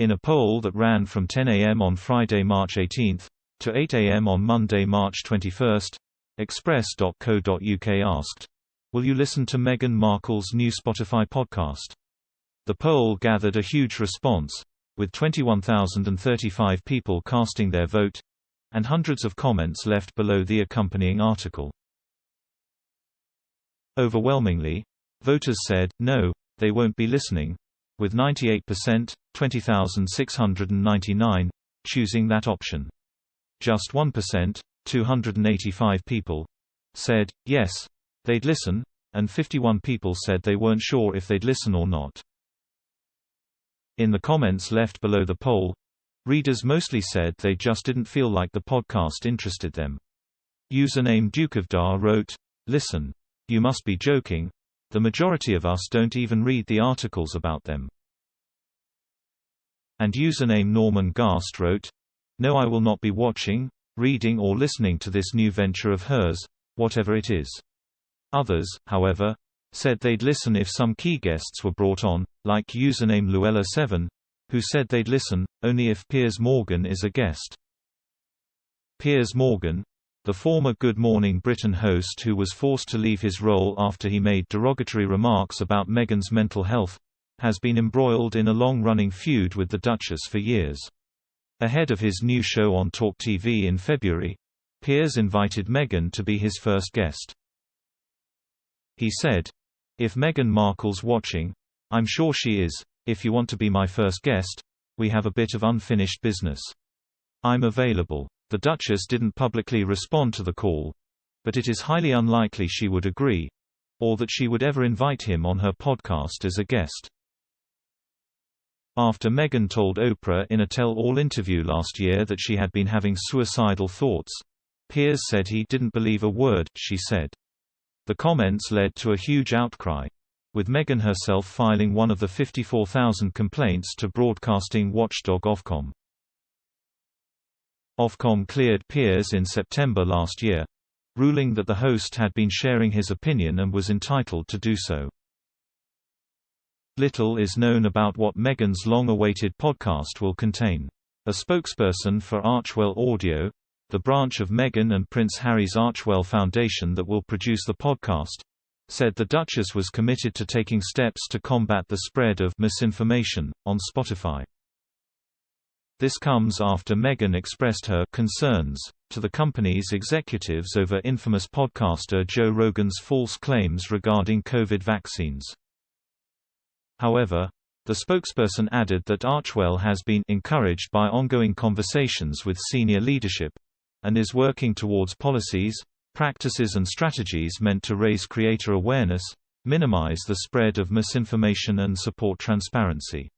In a poll that ran from 10 a.m. on Friday, March 18, to 8 a.m. on Monday, March 21, Express.co.uk asked, "Will you listen to Meghan Markle's new Spotify podcast?" The poll gathered a huge response, with 21,035 people casting their vote, and hundreds of comments left below the accompanying article. Overwhelmingly, voters said, no, they won't be listening, with 98%, 20,699, choosing that option. Just 1%, 285 people, said, yes, they'd listen, and 51 people said they weren't sure if they'd listen or not. In the comments left below the poll, readers mostly said they just didn't feel like the podcast interested them. Username Duke of Dar wrote, "Listen. You must be joking. The majority of us don't even read the articles about them." And username Norman Gast wrote, "No, I will not be watching, reading or listening to this new venture of hers, whatever it is." Others, however, said they'd listen if some key guests were brought on, like username Luella7, who said they'd listen, only if Piers Morgan is a guest. Piers Morgan, the former Good Morning Britain host who was forced to leave his role after he made derogatory remarks about Meghan's mental health, has been embroiled in a long-running feud with the Duchess for years. Ahead of his new show on Talk TV in February, Piers invited Meghan to be his first guest. He said, "If Meghan Markle's watching, I'm sure she is, if you want to be my first guest, we have a bit of unfinished business. I'm available." The Duchess didn't publicly respond to the call, but it is highly unlikely she would agree, or that she would ever invite him on her podcast as a guest. After Meghan told Oprah in a tell-all interview last year that she had been having suicidal thoughts, Piers said he didn't believe a word she said. The comments led to a huge outcry, with Meghan herself filing one of the 54,000 complaints to broadcasting watchdog Ofcom. Ofcom cleared Piers in September last year, ruling that the host had been sharing his opinion and was entitled to do so. Little is known about what Meghan's long-awaited podcast will contain. A spokesperson for Archewell Audio, the branch of Meghan and Prince Harry's Archewell Foundation that will produce the podcast, said the Duchess was committed to taking steps to combat the spread of misinformation on Spotify. This comes after Meghan expressed her concerns to the company's executives over infamous podcaster Joe Rogan's false claims regarding COVID vaccines. However, the spokesperson added that Archewell has been encouraged by ongoing conversations with senior leadership, and is working towards policies, practices and strategies meant to raise creator awareness, minimize the spread of misinformation and support transparency.